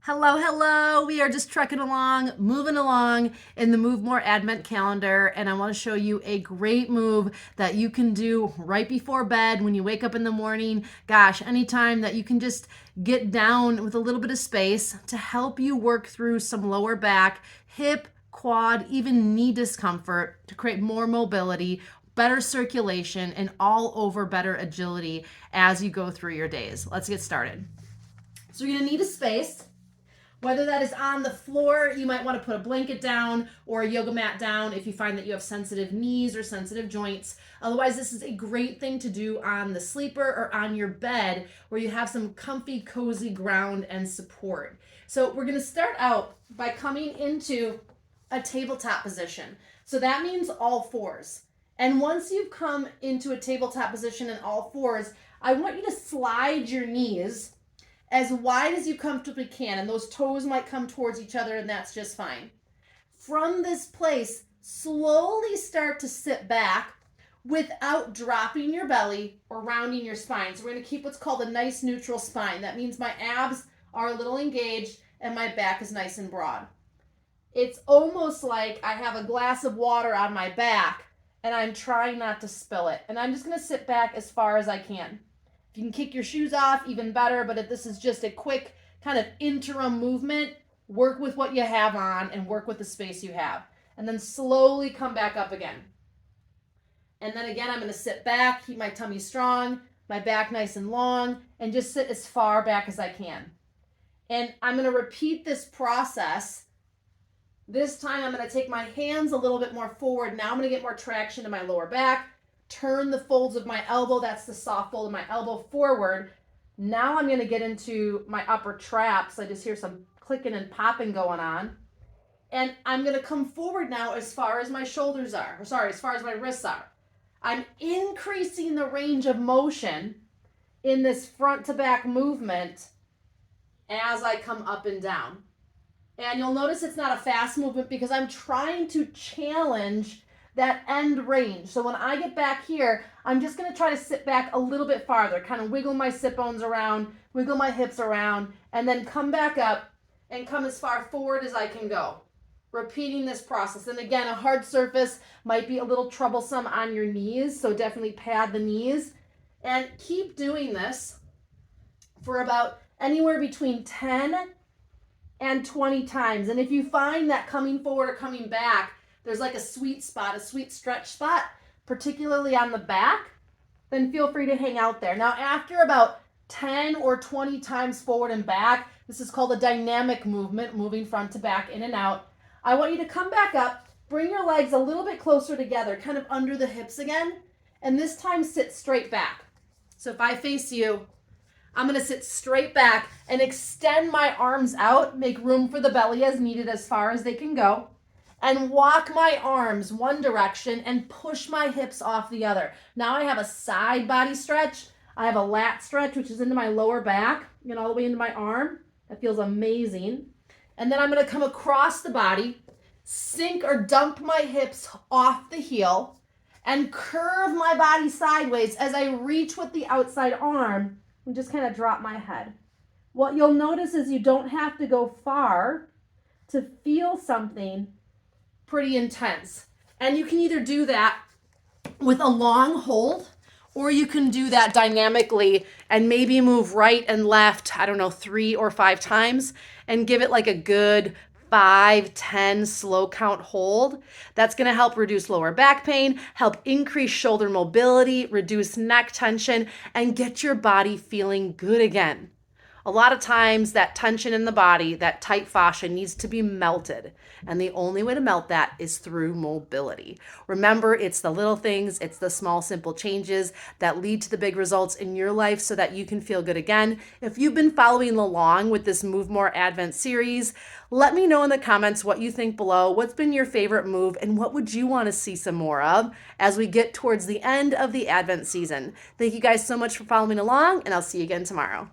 Hello, hello. We are just trekking along, moving along in the Move More Advent calendar. And I want to show you a great move that you can do right before bed when you wake up in the morning. Gosh, anytime that you can just get down with a little bit of space to help you work through some lower back, hip, quad, even knee discomfort to create more mobility, better circulation, and all over better agility as you go through your days. Let's get started. So you're going to need a space. Whether that is on the floor, you might want to put a blanket down or a yoga mat down if you find that you have sensitive knees or sensitive joints. Otherwise, this is a great thing to do on the sleeper or on your bed where you have some comfy, cozy ground and support. So we're going to start out by coming into a tabletop position. So that means all fours. And once you've come into a tabletop position in all fours, I want you to slide your knees as wide as you comfortably can, and those toes might come towards each other, and that's just fine. From this place, slowly start to sit back without dropping your belly or rounding your spine. So we're going to keep what's called a nice neutral spine. That means my abs are a little engaged and my back is nice and broad. It's almost like I have a glass of water on my back and I'm trying not to spill it. And I'm just going to sit back as far as I can. If you can kick your shoes off, even better, but if this is just a quick kind of interim movement, work with what you have on and work with the space you have. And then slowly come back up again. And then again, I'm going to sit back, keep my tummy strong, my back nice and long, and just sit as far back as I can. And I'm going to repeat this process. This time I'm going to take my hands a little bit more forward. Now I'm going to get more traction in my lower back. Turn the folds of my elbow, that's the soft fold of my elbow, forward. Now I'm going to get into my upper traps. I just hear some clicking and popping going on. And I'm going to come forward now as far as my shoulders are, as far as my wrists are. I'm increasing the range of motion in this front to back movement as I come up and down. And you'll notice it's not a fast movement because I'm trying to challenge that end range. So when I get back here, I'm just going to try to sit back a little bit farther, kind of wiggle my sit bones around, wiggle my hips around, and then come back up and come as far forward as I can go. Repeating this process. And again, a hard surface might be a little troublesome on your knees, so definitely pad the knees. And keep doing this for about anywhere between 10 and 20 times. And if you find that coming forward or coming back, there's like a sweet spot, a sweet stretch spot, particularly on the back, then feel free to hang out there. Now, after about 10 or 20 times forward and back, this is called a dynamic movement, moving front to back, in and out. I want you to come back up, bring your legs a little bit closer together, kind of under the hips again, and this time sit straight back. So if I face you, I'm going to sit straight back and extend my arms out, make room for the belly as needed as far as they can go. And walk my arms one direction and push my hips off the other. Now I have a side body stretch. I have a lat stretch, which is into my lower back, all the way into my arm. That feels amazing. And then I'm going to come across the body, sink or dump my hips off the heel, and curve my body sideways as I reach with the outside arm and just kind of drop my head. What you'll notice is you don't have to go far to feel something pretty intense. And you can either do that with a long hold, or you can do that dynamically and maybe move right and left, 3 or 5 times and give it like a good 5, 10 slow count hold. That's going to help reduce lower back pain, help increase shoulder mobility, reduce neck tension, and get your body feeling good again. A lot of times that tension in the body, that tight fascia needs to be melted. And the only way to melt that is through mobility. Remember, it's the little things, it's the small, simple changes that lead to the big results in your life so that you can feel good again. If you've been following along with this Move More Advent series, let me know in the comments what you think below. What's been your favorite move and what would you want to see some more of as we get towards the end of the Advent season? Thank you guys so much for following along, and I'll see you again tomorrow.